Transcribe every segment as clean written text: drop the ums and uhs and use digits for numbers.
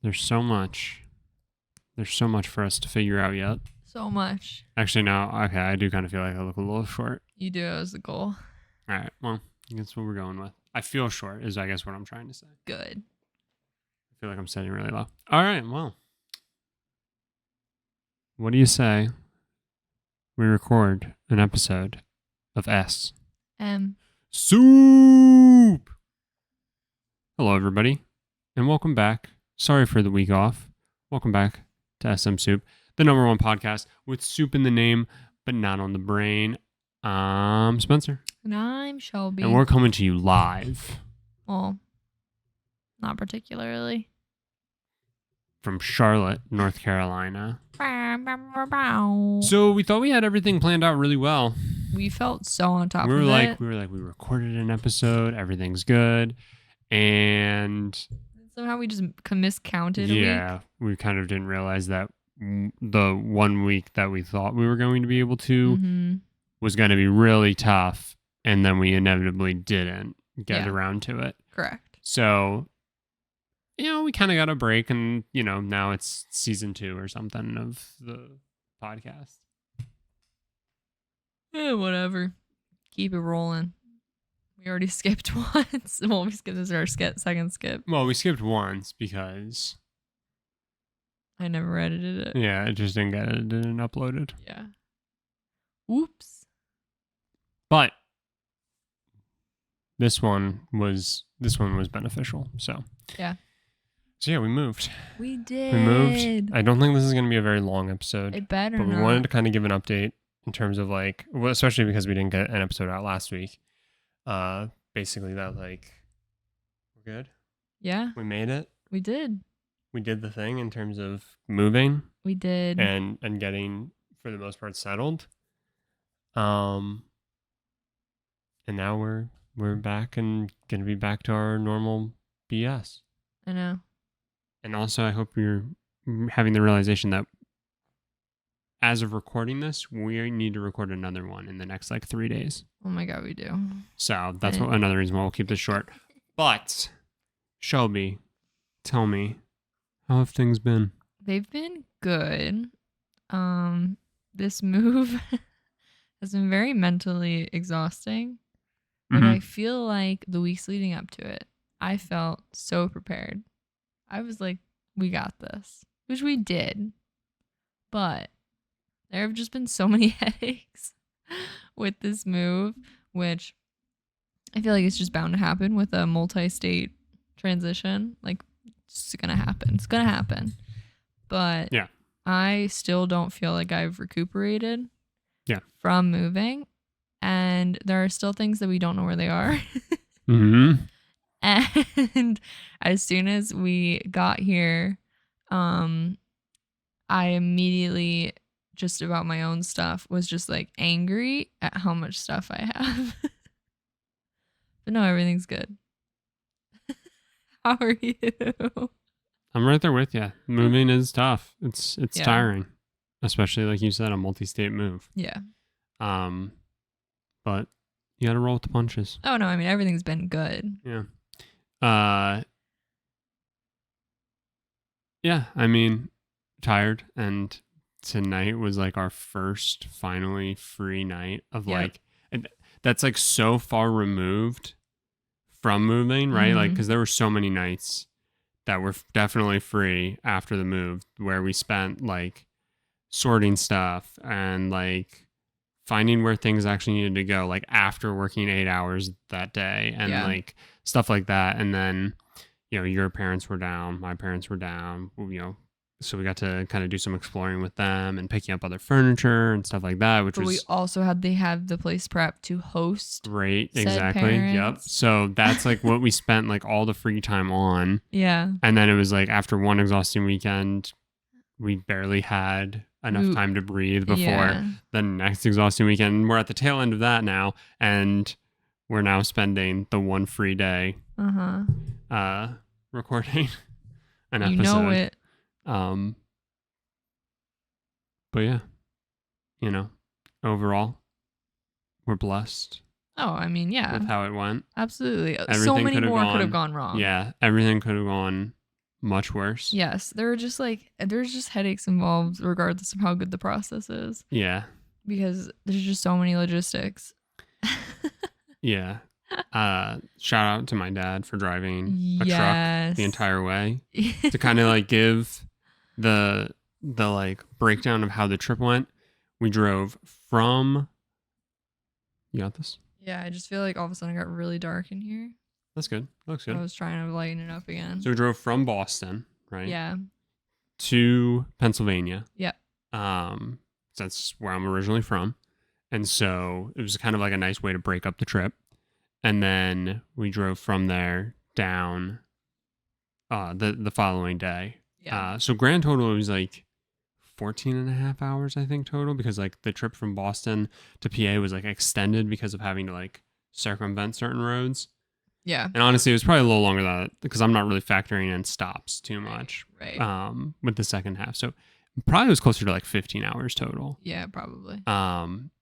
There's so much. There's so much for us to figure out yet. So much. Actually, no. Okay, I do kind of feel like I look a little short. You do as the goal. All right. Well, that's what we're going with. I feel short is, I guess, what I'm trying to say. Good. I feel like I'm setting really low. All right. Well, what do you say we record an episode of SMSoup? Hello, everybody, and welcome back. Sorry for the week off. Welcome back to SMSoup, the #1 podcast with soup in the name, but not on the brain. I'm Spencer. And I'm Shelby. And we're coming to you live. Well, not particularly. From Charlotte, North Carolina. So we thought we had everything planned out really well. We felt so on top of it. We recorded an episode. Everything's good. And somehow we just miscounted a week. We kind of didn't realize that the 1 week that we thought we were going to be able to was going to be really tough. And then we inevitably didn't get around to it. Correct. So, we kind of got a break, and, now it's season 2 or something of the podcast. Whatever. Keep it rolling. We already skipped once. Well, this is our second skip. Well, we skipped once because I never edited it. Yeah, it just didn't get edited and uploaded. Yeah. Oops. But this one was beneficial. So yeah, we moved. We did. We moved. I don't think this is going to be a very long episode. It better but not. We wanted to kind of give an update in terms of especially because we didn't get an episode out last week. Basically that we're good. Yeah. We made it. We did. We did the thing in terms of moving. We did. And getting, for the most part, settled. And now we're back and going to be back to our normal BS. I know. And also, I hope you're having the realization that as of recording this, we need to record another one in the next 3 days. Oh my God, we do. So that's another reason why we'll keep this short. But Shelby, tell me, how have things been? They've been good. This move has been very mentally exhausting. But I feel like the weeks leading up to it, I felt so prepared. I was like, we got this, which we did. But there have just been so many headaches with this move, which I feel like it's just bound to happen with a multi-state transition. It's going to happen. It's going to happen. But yeah, I still don't feel like I've recuperated from moving. And there are still things that we don't know where they are. And as soon as we got here, I immediately, just about my own stuff, was just angry at how much stuff I have. But no, everything's good. How are you? I'm right there with you. Moving is tough. It's tiring, especially like you said, a multi-state move. Yeah. But you got to roll with the punches. Oh no, I mean everything's been good. Yeah. Yeah, I mean, tired, and tonight was our first finally free night of and that's so far removed from moving, right? Because there were so many nights that were definitely free after the move where we spent sorting stuff and finding where things actually needed to go, after working 8 hours that day and stuff like that. And then, your parents were down, my parents were down, so we got to kind of do some exploring with them and picking up other furniture and stuff like that, But we also had the place prepped to host. Right, said exactly. Parents. Yep. So that's what we spent all the free time on. Yeah. And then it was after one exhausting weekend, we barely had enough time to breathe before the next exhausting weekend. We're at the tail end of that now, and we're now spending the one free day recording an episode. You know it. But yeah, overall, we're blessed. Oh, I mean, yeah. With how it went. Absolutely. Everything so many more could have gone wrong. Yeah, everything could have gone much worse. Yes, there's just headaches involved regardless of how good the process is. Yeah. Because there's just so many logistics. Yeah. Shout out to my dad for driving a truck the entire way to kind of like give the like breakdown of how the trip went. We drove from. You got this? Yeah, I just feel like all of a sudden it got really dark in here. That's good. Looks good. I was trying to lighten it up again. So we drove from Boston, right? Yeah. To Pennsylvania. Yep. That's where I'm originally from. And so it was kind of like a nice way to break up the trip. And then we drove from there down the following day. Yeah. So grand total, it was like 14 and a half hours, I think, total, because like the trip from Boston to PA was like extended because of having to like circumvent certain roads. Yeah. And honestly, it was probably a little longer than that because I'm not really factoring in stops too much. Right. With the second half. So probably was closer to like 15 hours total. Yeah, probably.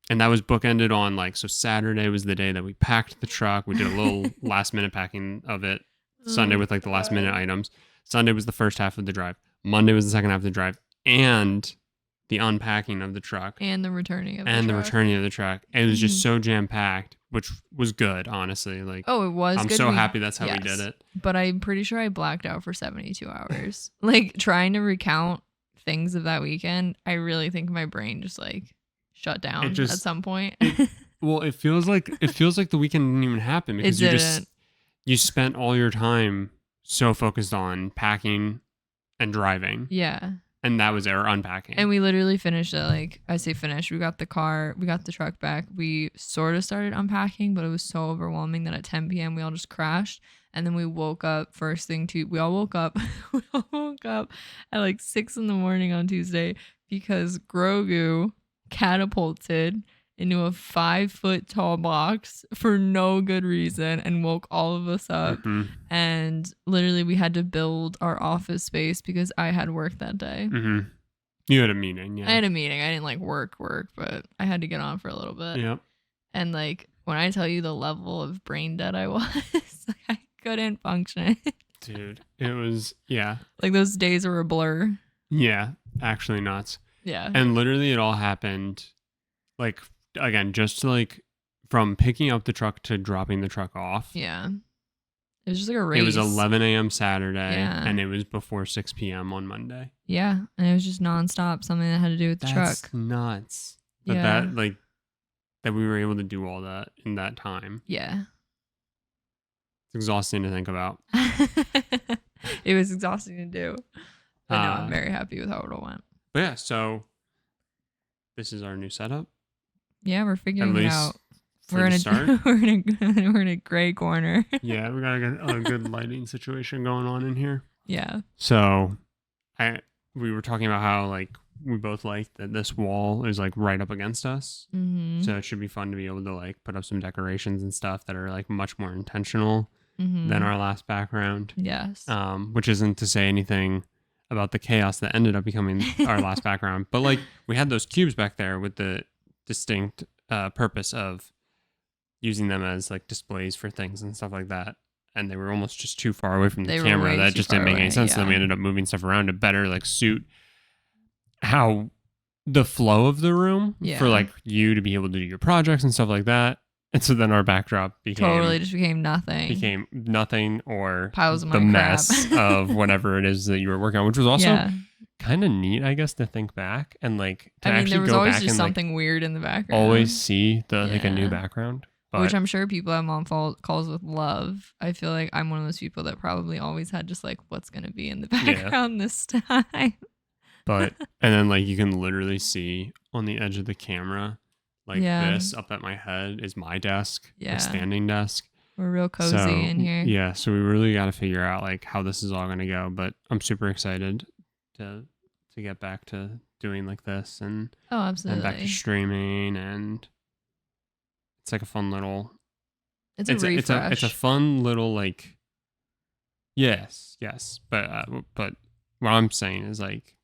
And that was bookended on like, so Saturday was the day that we packed the truck. We did a little last minute packing of it. Sunday with like the last minute items. Sunday was the first half of the drive. Monday was the second half of the drive. And the unpacking of the truck. And the returning of the truck. And it was just so jam packed, which was good, honestly. Like, oh, it was I'm good. so happy that's how we did it. But I'm pretty sure I blacked out for 72 hours. Like trying to recount things of that weekend, I really think my brain just like shut down at some point. It feels like the weekend didn't even happen because you spent all your time so focused on packing and driving. Yeah. And that was our unpacking. And we literally finished it. Like I say finished. We got the truck back. We sort of started unpacking, but it was so overwhelming that at 10 p.m. we all just crashed. And then we woke up first thing we all woke up. We all woke up at like 6 a.m. on Tuesday because Grogu catapulted into a 5-foot tall box for no good reason and woke all of us up. Mm-hmm. And literally we had to build our office space because I had work that day. Mm-hmm. You had a meeting. Yeah, I had a meeting. I didn't like work, but I had to get on for a little bit. Yep. And like when I tell you the level of brain dead I was, like, I couldn't function. Dude, it was, yeah. Like those days were a blur. Yeah, actually nuts. Yeah. And literally it all happened like, again, just like from picking up the truck to dropping the truck off. Yeah. It was just like a race. It was 11 a.m. Saturday and it was before 6 p.m. on Monday. Yeah. And it was just nonstop, something that had to do with the truck. That's nuts. But that we were able to do all that in that time. Yeah. It's exhausting to think about. It was exhausting to do. But no, I'm very happy with how it all went. But yeah, so this is our new setup. Yeah, we're figuring it out. We're in a gray corner. Yeah, we got a good lighting situation going on in here. Yeah. So we were talking about how like we both like that this wall is like right up against us. Mm-hmm. So it should be fun to be able to like put up some decorations and stuff that are like much more intentional than our last background. Yes. Which isn't to say anything about the chaos that ended up becoming our last background. But like we had those cubes back there with the distinct purpose of using them as like displays for things and stuff like that. And they were almost just too far away from the camera. That just didn't make any sense. Yeah. Then we ended up moving stuff around to better like suit how the flow of the room for like you to be able to do your projects and stuff like that. And so then our backdrop became nothing or piles of the mess of whatever it is that you were working on, which was also kind of neat, I guess, to think back and like to actually there was go always back just and something like, weird in the background. Always see the like a new background. But, which I'm sure people I'm on calls with love. I feel like I'm one of those people that probably always had just like what's gonna be in the background this time. But and then like you can literally see on the edge of the camera, like this up at my head is my desk, a standing desk. We're real cozy in here. Yeah, so we really got to figure out like how this is all gonna go. But I'm super excited to get back to doing like this and absolutely, and back to streaming, and it's like a fun little. It's a refresh. It's a fun little like. Yes, but what I'm saying is like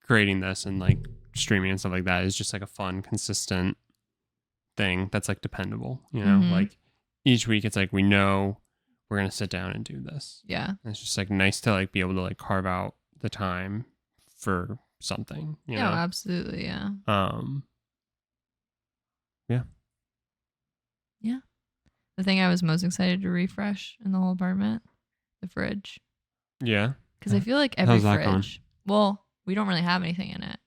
creating this and like streaming and stuff like that is just like a fun, consistent thing that's like dependable. You know, like each week it's like we know we're going to sit down and do this. Yeah. And it's just like nice to like be able to like carve out the time for something, you know? Absolutely. Yeah. Yeah. Yeah. The thing I was most excited to refresh in the whole apartment, the fridge. Yeah. Because I feel like every How's that going? fridge, well, we don't really have anything in it,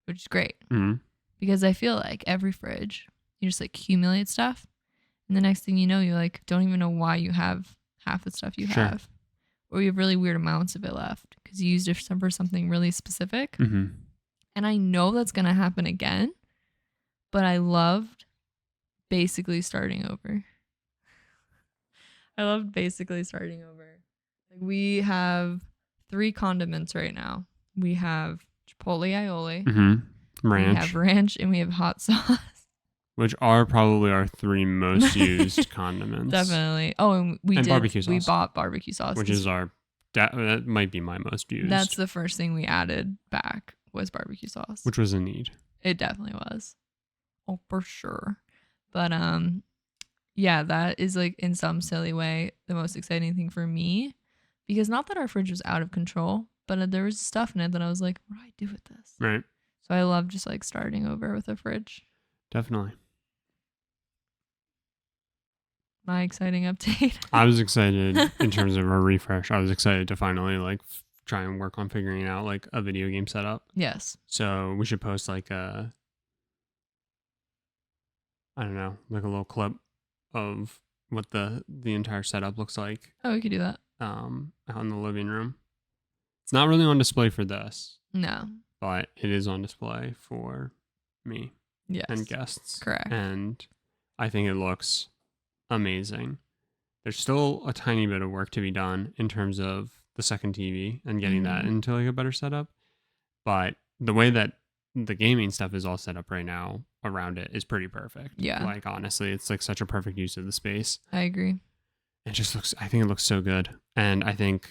which is great. Mm-hmm. Because I feel like every fridge, you just like accumulate stuff. And the next thing you know, you like don't even know why you have half the stuff you have. Or you have really weird amounts of it left because you used it for something really specific. Mm-hmm. And I know that's going to happen again. But I loved basically starting over. Like we have 3 condiments right now. We have chipotle aioli. Mm-hmm. Ranch. We have ranch and we have hot sauce. Which are probably our 3 most used condiments. Definitely. Oh, and barbecue sauce. We bought barbecue sauce. Which is that might be my most used. That's the first thing we added back was barbecue sauce. Which was a need. It definitely was. Oh, for sure. But yeah, that is like in some silly way the most exciting thing for me. Because not that our fridge was out of control, but there was stuff in it that I was like, what do I do with this? Right. So I love just like starting over with a fridge. Definitely. My exciting update. I was excited in terms of our refresh. I was excited to finally like try and work on figuring out like a video game setup. Yes. So we should post like I don't know, like a little clip of what the entire setup looks like. Oh, we could do that. Out in the living room. It's not really on display for this. No. But it is on display for me. Yes. And guests. Correct. And I think it looks amazing. There's still a tiny bit of work to be done in terms of the second TV and getting that into like a better setup. But the way that the gaming stuff is all set up right now around it is pretty perfect. Yeah. Like honestly, it's like such a perfect use of the space. I agree. It just looks, I think it looks so good. And I think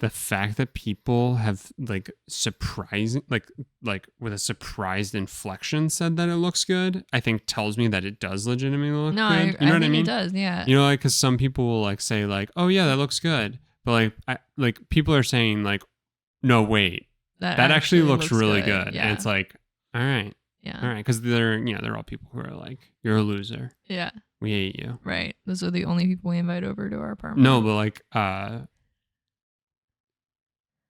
the fact that people have like surprising, like with a surprised inflection said that it looks good, I think tells me that it does legitimately look good. You know what I mean? It does, yeah. You know, like, because some people will like say like, oh yeah, that looks good. But like people are saying like, no, wait, that actually looks really good. Yeah. And it's like, all right. Yeah. All right. Because they're all people who are like, you're a loser. Yeah. We hate you. Right. Those are the only people we invite over to our apartment. No, but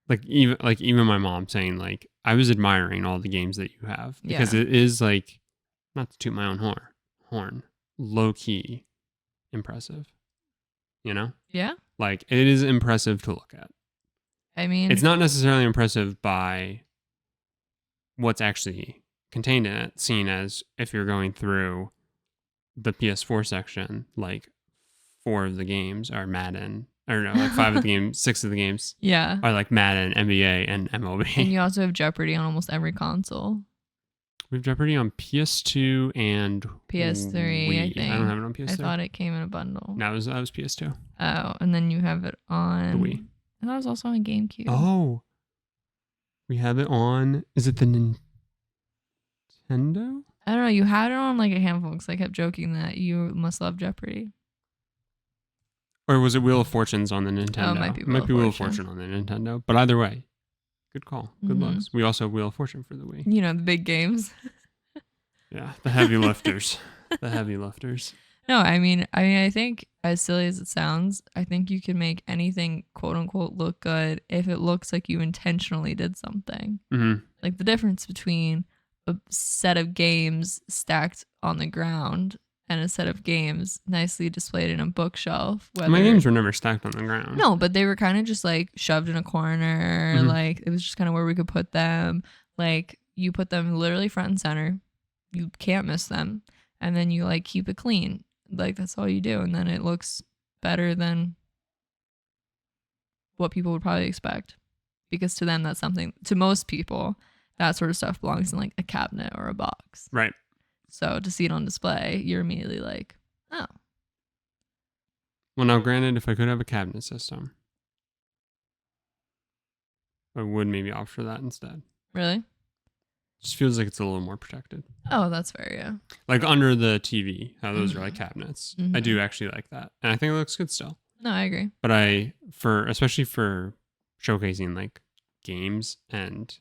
like even my mom saying like, I was admiring all the games that you have because it is like, not to toot my own horn, low key impressive, you know? Yeah. Like it is impressive to look at. I mean, it's not necessarily impressive by what's actually contained in it, seen as if you're going through the PS4 section, like 4 of the games are Madden. I don't know, like 5 of the games, 6 of the games are like Madden, NBA, and MLB. And you also have Jeopardy on almost every console. We have Jeopardy on PS2 and PS3, Wii. I think. I don't have it on PS3. I thought it came in a bundle. No, that was PS2. Oh, and then you have it on... The Wii. I thought it was also on GameCube. Oh. We have it on... Is it the Nintendo? I don't know. You had it on like a handful because I kept joking that you must love Jeopardy. Or was it Wheel of Fortune's on the Nintendo? Oh, it might be Wheel of Fortune on the Nintendo. But either way, good call. Good looks. We also have Wheel of Fortune for the Wii. You know, the big games. Yeah, the heavy lifters. No, I mean, I think as silly as it sounds, I think you can make anything quote unquote look good if it looks like you intentionally did something. Mm-hmm. Like the difference between a set of games stacked on the ground and a set of games nicely displayed in a bookshelf. My games were never stacked on the ground. No, but they were kind of just like shoved in a corner. Mm-hmm. Like it was just kind of where we could put them. Like you put them literally front and center. You can't miss them. And then you like keep it clean. Like that's all you do. And then it looks better than what people would probably expect. Because to them, that's something, to most people, that sort of stuff belongs in like a cabinet or a box. Right. So to see it on display, you're immediately like, oh. Well, now granted, if I could have a cabinet system, I would maybe opt for that instead. Really? Just feels like it's a little more protected. Oh, that's fair, yeah. Like under the TV, how those are like Mm-hmm. cabinets. I Mm-hmm. do actually like that. And I think it looks good still. No, I agree. But especially for showcasing like games, and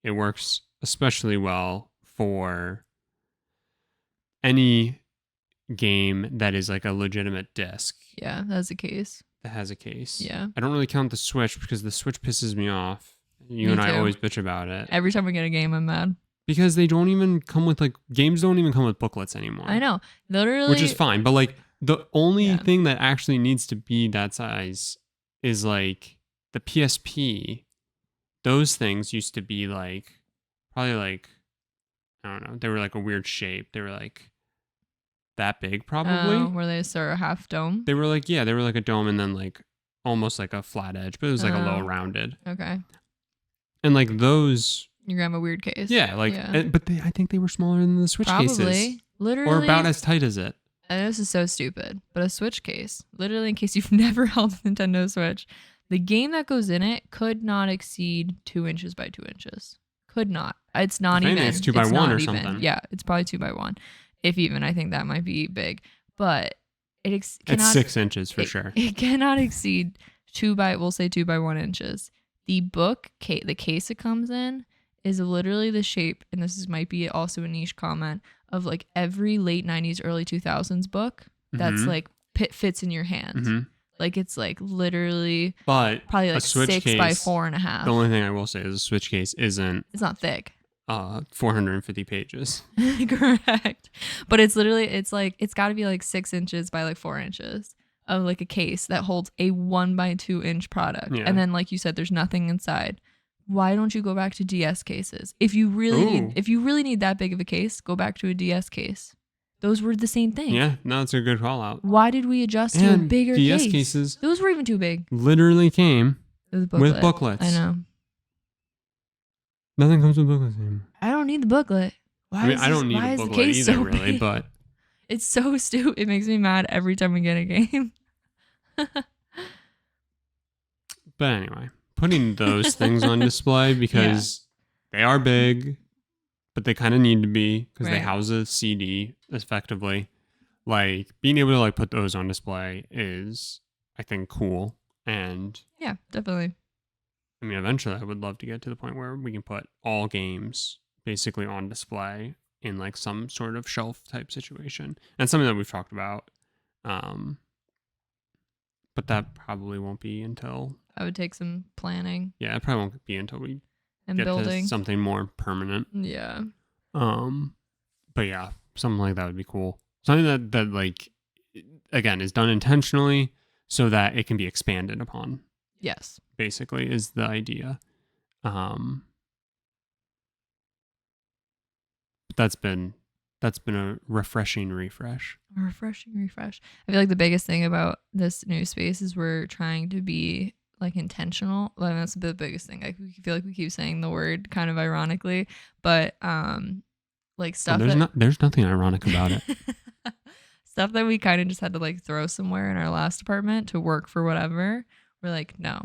it works especially well for any game that is like a legitimate disc Yeah, that's the case. that has a case. Yeah. I don't really count the Switch because the Switch pisses me off. You Me and I too. always bitch about it. Every time we get a game, I'm mad. Because they don't even come with games don't even come with booklets anymore. I know. Literally. Which is fine. But like the only Yeah. thing that actually needs to be that size is like the PSP. Those things used to be like probably like, I don't know. They were like a weird shape. They were like that big probably. Were they sort of half dome? They were like, yeah, they were like a dome and then like almost like a flat edge, but it was like a little rounded. Okay. And like those. You're gonna have a weird case. Yeah, like, but I think they were smaller than the Switch cases. Probably. Literally. Or about as tight as it. And this is so stupid, but a Switch case, literally in case you've never held a Nintendo Switch, the game that goes in it could not exceed 2 inches by 2 inches. Could not. It's not even. It's 2 by 1 or even. something. Yeah, it's probably 2 by 1. If even, I think that might be big. But it's cannot, 6 inches for sure. It cannot exceed 2 by 1 inches. The the case it comes in is literally the shape, and might be also a niche comment, of like every late 90s, early 2000s book that's like fits in your hand. Mm-hmm. Like it's like literally but probably like 6 case, by 4.5. The only thing I will say is a Switch case it's not thick. 450 pages. Correct. But it's literally, it's got to be like 6 inches by like 4 inches of like a case that holds a 1 by 2 inch product. Yeah. And then like you said, there's nothing inside. Why don't you go back to DS cases? If you really need that big of a case, go back to a DS case. Those were the same thing. Yeah, no, it's a good call out. Why did we adjust to a bigger DS case? Cases those were even too big. Literally came with booklets. I know. Nothing comes with booklets anymore. I don't need the booklet. I don't need a booklet either, so really, big? But it's so stupid. It makes me mad every time we get a game. But anyway, putting those things on display because they are big, but they kind of need to be because they house a CD effectively. Like being able to like put those on display is, I think, cool. And yeah, definitely. I mean, eventually I would love to get to the point where we can put all games basically on display in like some sort of shelf type situation. And something that we've talked about. But that probably won't be until... I would take some planning. Yeah, it probably won't be until we get to something more permanent. Yeah. But yeah, something like that would be cool. Something that like, again, is done intentionally so that it can be expanded upon. Yes. Basically is the idea. That's been a refreshing refresh. A refreshing refresh. I feel like the biggest thing about this new space is we're trying to be like intentional. Like that's the biggest thing. Like we feel like we keep saying the word kind of ironically, but like stuff. There's nothing ironic about it. Stuff that we kind of just had to like throw somewhere in our last apartment to work for whatever. We're like, no,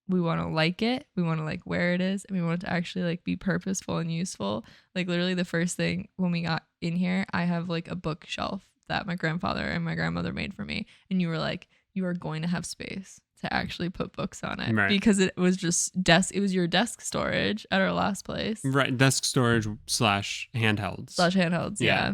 we want to like it. We want to like where it is, and we want it to actually like be purposeful and useful. Like literally the first thing when we got in here, I have like a bookshelf that my grandfather and my grandmother made for me, and you were like, you are going to have space to actually put books on it, right? Because it was just it was your desk storage at our last place, right? Desk storage / handhelds. Yeah.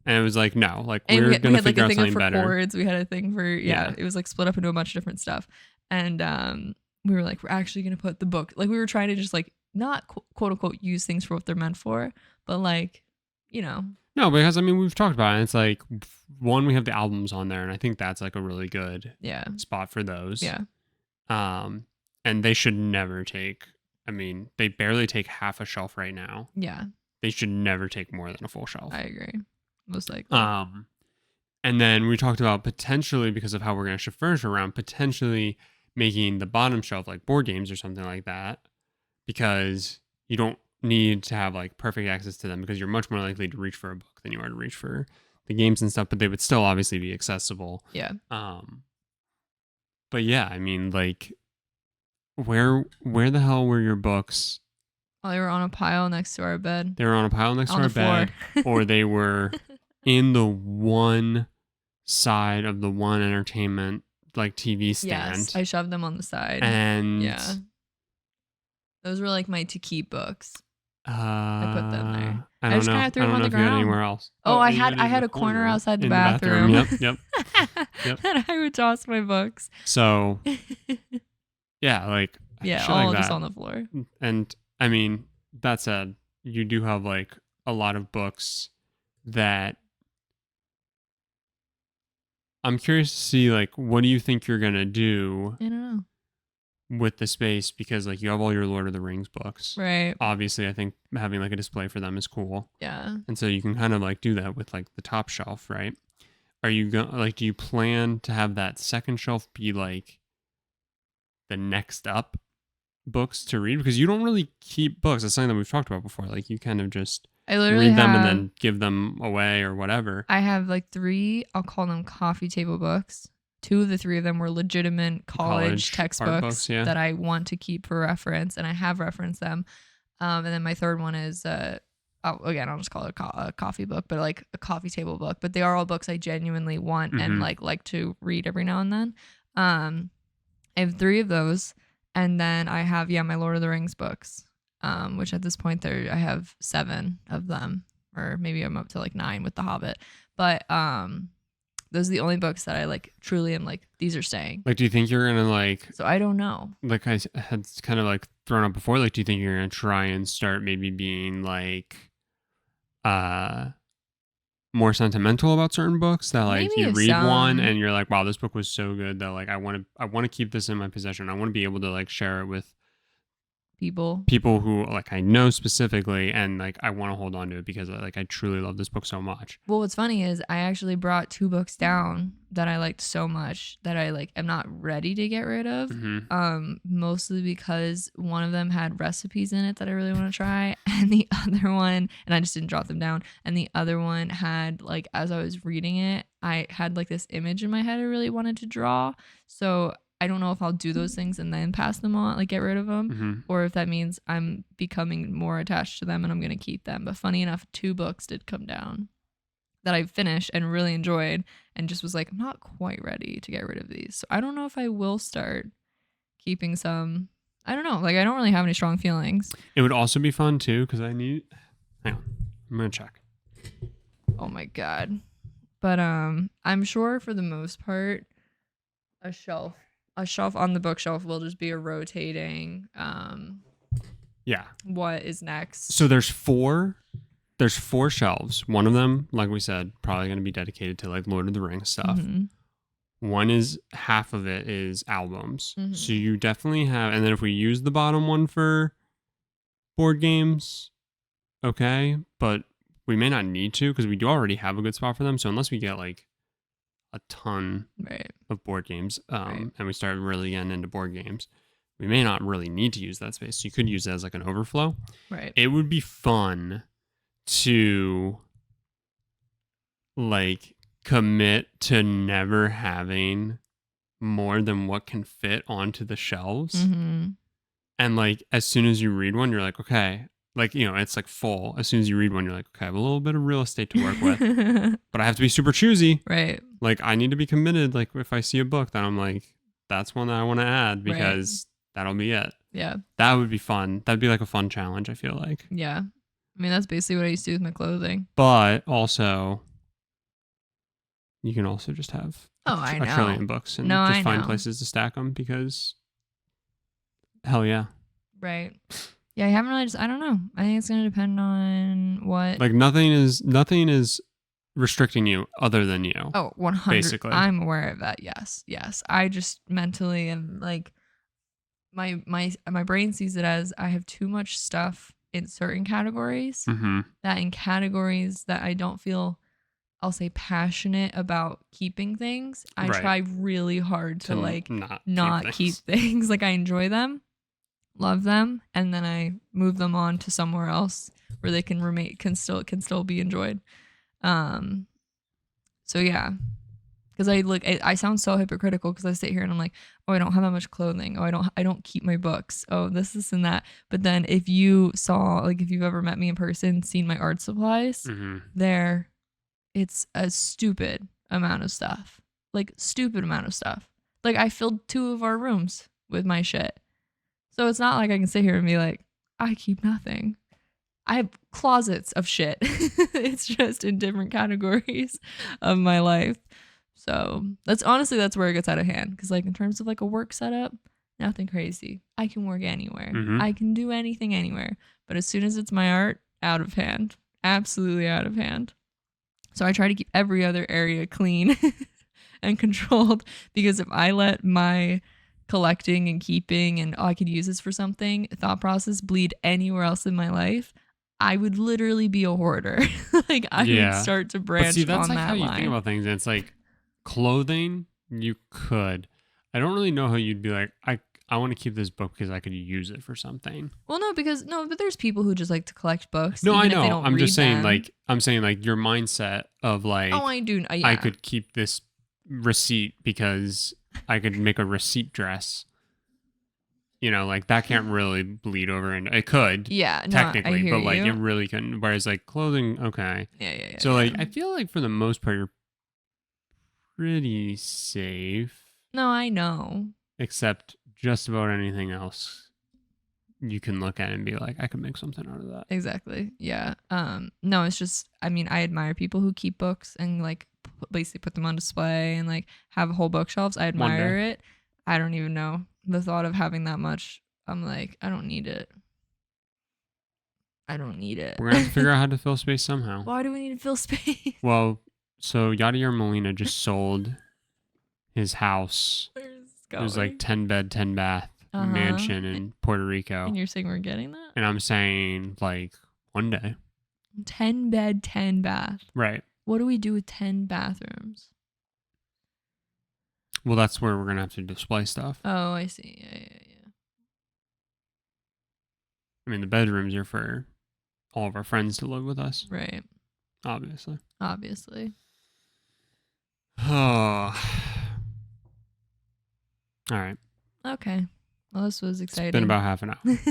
And it was like, no, like we're gonna figure out something better. Cords. We had a thing for it was like split up into a bunch of different stuff, and we were like, we're actually gonna put the book. Like we were trying to just like not quote unquote use things for what they're meant for, but like, you know. No, because I mean we've talked about it. And it's like one, we have the albums on there, and I think that's like a really good spot for those. Yeah. And they should never take. I mean, they barely take half a shelf right now. Yeah. They should never take more than a full shelf. I agree. Most likely. And then we talked about potentially, because of how we're going to shift furniture around, potentially making the bottom shelf like board games or something like that, because you don't need to have like perfect access to them, because you're much more likely to reach for a book than you are to reach for the games and stuff, but they would still obviously be accessible. Yeah. But yeah, I mean, like, where the hell were your books Oh, they were on a pile next to our bed. They were on a pile next to On our the floor. bed, or they were in the one side of the one entertainment like TV stand. Yes, I shoved them on the side. And yeah, those were like my to keep books. I put them there. I don't just know. kind of threw I them don't on know the if you had ground. anywhere else. Oh, I you had in a corner outside the in bathroom. Yep. And I would toss my books. So, yeah, like yeah, shit all like just that. on the floor. And I mean, that said, you do have like a lot of books that I'm curious to see, like, what do you think you're gonna do I don't know. with the space, because like you have all your Lord of the Rings books. Right. Obviously, I think having like a display for them is cool. Yeah. And so you can kind of like do that with like the top shelf, right? Are you going like, do you plan to have that second shelf be like the next up books to read? Because you don't really keep books. That's something that we've talked about before. Like you kind of just I literally read them and then give them away or whatever. I have like 3, I'll call them coffee table books. 2 of the 3 of them were legitimate college textbooks books, yeah. that I want to keep for reference, and I have referenced them. And then my third one is, again, I'll just call it a coffee book, but like a coffee table book. But they are all books I genuinely want and like to read every now and then. I have 3 of those, and then I have my Lord of the Rings books, which at this point I have 7 of them, or maybe I'm up to like 9 with The Hobbit. But those are the only books that I like truly am like, these are staying. Like, do you think you're gonna like? So I don't know. Like I had kind of like thrown up before. Like, do you think you're gonna try and start maybe being like, more sentimental about certain books that like Maybe you read one and you're like, wow, this book was so good that like I want to keep this in my possession. I want to be able to like share it with people who like I know specifically, and like I want to hold on to it because like I truly love this book so much. Well, what's funny is I actually brought 2 books down that I liked so much that I like am not ready to get rid of. Mostly because one of them had recipes in it that I really want to try, and the other one, and I just didn't jot them down, and the other one had like, as I was reading it, I had like this image in my head I really wanted to draw. So I don't know if I'll do those things and then pass them on, like get rid of them, or if that means I'm becoming more attached to them and I'm going to keep them. But funny enough, 2 books did come down that I finished and really enjoyed, and just was like, I'm not quite ready to get rid of these. So I don't know if I will start keeping some. I don't know. Like, I don't really have any strong feelings. It would also be fun too, because hang on, I'm going to check. Oh my God. But I'm sure for the most part, a shelf on the bookshelf will just be a rotating what is next. So there's 4 shelves. One of them, like we said, probably going to be dedicated to like Lord of the Rings stuff. One is, half of it is albums. So you definitely have, and then if we use the bottom one for board games, okay, but we may not need to because we do already have a good spot for them. So unless we get like a ton of board games, and we start really getting into board games, we may not really need to use that space. So you could use it as like an overflow. Right. It would be fun to like commit to never having more than what can fit onto the shelves. And like, as soon as you read one, you're like, okay, like, you know, it's like full. As soon as you read one, you're like, okay, I have a little bit of real estate to work with, but I have to be super choosy. Right. Like, I need to be committed. Like, if I see a book that I'm like, that's one that I want to add because that'll be it. Yeah. That would be fun. That'd be like a fun challenge, I feel like. Yeah. I mean, that's basically what I used to do with my clothing. But also, you can also just have a trillion books and just find places to stack them because hell yeah. Right. Yeah, I haven't really I don't know. I think it's going to depend on what. Like, nothing is restricting you other than you. Oh, 100. Basically. I'm aware of that. Yes. Yes. I just mentally am like, my brain sees it as I have too much stuff in certain categories, that in categories that I don't feel, I'll say, passionate about keeping things, I try really hard to like not keep things. Like, I enjoy them, love them, and then I move them on to somewhere else where they can still be enjoyed. So yeah, Because I sound so hypocritical because I sit here and I'm like, oh, I don't have that much clothing. Oh, I don't keep my books. Oh, this and that. But then if you saw, like, if you've ever met me in person, seen my art supplies, there, it's a stupid amount of stuff. Like, stupid amount of stuff. Like, I filled 2 of our rooms with my shit. So it's not like I can sit here and be like, I keep nothing. I have closets of shit. It's just in different categories of my life. So that's where it gets out of hand. Because like in terms of like a work setup, nothing crazy. I can work anywhere. I can do anything anywhere. But as soon as it's my art, out of hand. Absolutely out of hand. So I try to keep every other area clean and controlled, because if I let my collecting and keeping and I could use this for something thought process bleed anywhere else in my life, I would literally be a hoarder. Like I would start to branch but see, that's on like that how line. you think about things. And it's like clothing, you could. I don't really know how you'd be like, I want to keep this book because I could use it for something. Well, but there's people who just like to collect books. No, even I know. If they don't I'm just saying, them. I'm saying your mindset of like, oh, I do. Yeah. I could keep this receipt because I could make a receipt dress. You know, like that can't really bleed over, and it could, technically, no, but like it really couldn't. Whereas like clothing, okay, yeah. So like I feel like for the most part you're pretty safe. No, I know. Except just about anything else, you can look at it and be like, I could make something out of that. Exactly. Yeah. No, it's just, I mean, I admire people who keep books and like basically put them on display and like have whole bookshelves. I admire it. I don't even know. The thought of having that much, I'm like, I don't need it. We're gonna have to figure out how to fill space somehow. Why do we need to fill space? Well, so Yadier Molina just sold his house. It was like 10 bed, 10 bath mansion in Puerto Rico. And you're saying we're getting that? And I'm saying like one day. 10 bed, 10 bath. Right. What do we do with 10 bathrooms? Well, that's where we're going to have to display stuff. Oh, I see. Yeah. I mean, the bedrooms are for all of our friends to live with us. Right. Obviously. Oh. All right. Okay. Well, this was exciting. It's been about half an hour. Let's wrap it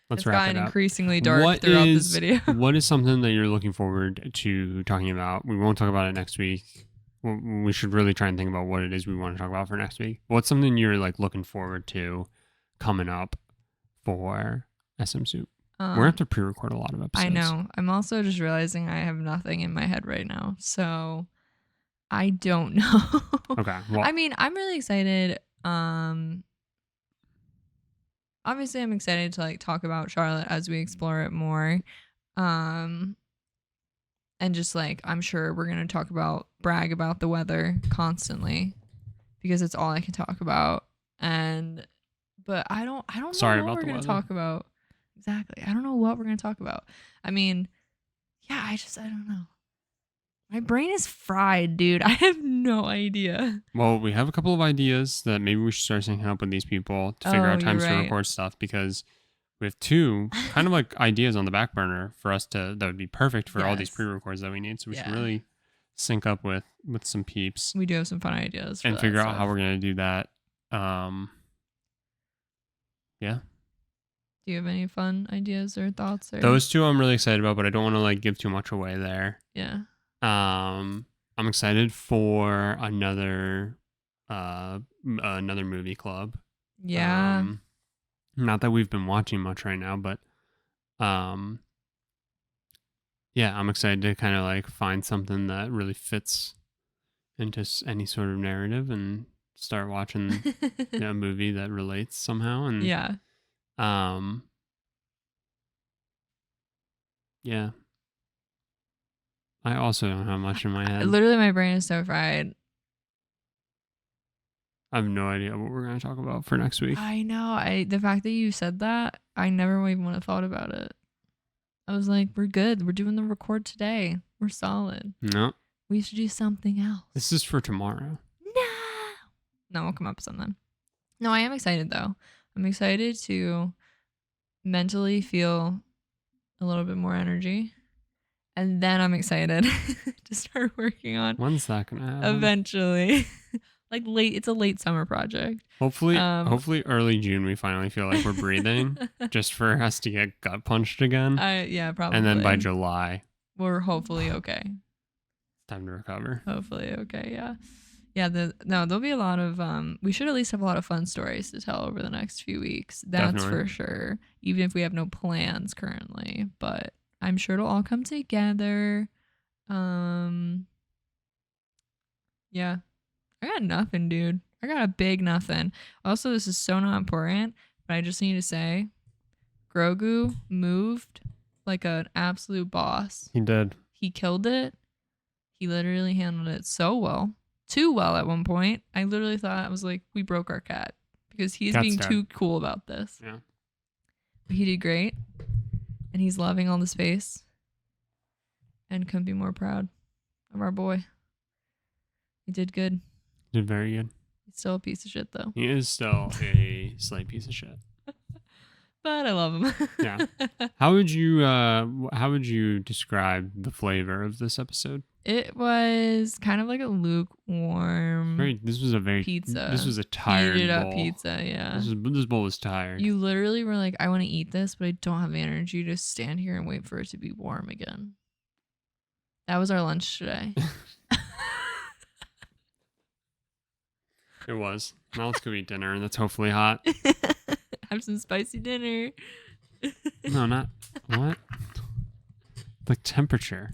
up. It's gotten increasingly dark throughout this video. What is something that you're looking forward to talking about? We won't talk about it next week. We should really try and think about what it is we want to talk about for next week. What's something you're like looking forward to coming up for SMSoup? We're going to have to pre-record a lot of episodes. I know. I'm also just realizing I have nothing in my head right now. So I don't know. Okay. Well, I mean, I'm really excited. Obviously I'm excited to like talk about Charlotte as we explore it more. And just like, I'm sure we're going to brag about the weather constantly because it's all I can talk about. But I don't know what we're going to talk about. Exactly. I don't know what we're going to talk about. I mean, yeah, I don't know. My brain is fried, dude. I have no idea. Well, we have a couple of ideas that maybe we should start syncing up with these people to figure out times to record stuff, because we have 2 kind of like ideas on the back burner for us that would be perfect for all these pre-records that we need. So we should really sync up with some peeps. We do have some fun ideas and figure out how we're going to do that. Yeah. Do you have any fun ideas or thoughts? Those 2 I'm really excited about, but I don't want to like give too much away there. Yeah. I'm excited for another movie club. Yeah. Not that we've been watching much right now, but yeah, I'm excited to kind of like find something that really fits into any sort of narrative and start watching a movie that relates somehow. And yeah. I also don't have much in my head. Literally, my brain is so fried. I have no idea what we're going to talk about for next week. I know. The fact that you said that, I never even would have thought about it. I was like, we're good. We're doing the record today. We're solid. No. We should do something else. This is for tomorrow. No, we'll come up with something. No, I am excited, though. I'm excited to mentally feel a little bit more energy. And then I'm excited to start working on. When's that gonna happen? Eventually. It's a late summer project. Hopefully early June we finally feel like we're breathing, just for us to get gut punched again. Yeah, probably. And then by July, we're hopefully okay. Time to recover. Hopefully okay, yeah. Yeah, there'll be a lot of we should at least have a lot of fun stories to tell over the next few weeks. That's Definitely. For sure. Even if we have no plans currently, but I'm sure it'll all come together. Yeah. I got nothing, dude. I got a big nothing. Also, this is so not important, but I just need to say Grogu moved like an absolute boss. He did. He killed it. He literally handled it so well. Too well at one point. I literally thought, I was like, we broke our cat because he's being too cool about this. Yeah. But he did great. And he's loving all the space. And couldn't be more proud of our boy. He did good. Did very good. He's still a piece of shit, though. He is still a slight piece of shit. But I love him. Yeah. How would you describe the flavor of this episode? It was kind of like a lukewarm. This was a very pizza. This was a tired heated bowl. Up pizza, yeah. This bowl was tired. You literally were like, I want to eat this, but I don't have the energy to stand here and wait for it to be warm again. That was our lunch today. It was. Now let's go eat dinner, and that's hopefully hot. Have some spicy dinner. No, not what? The temperature.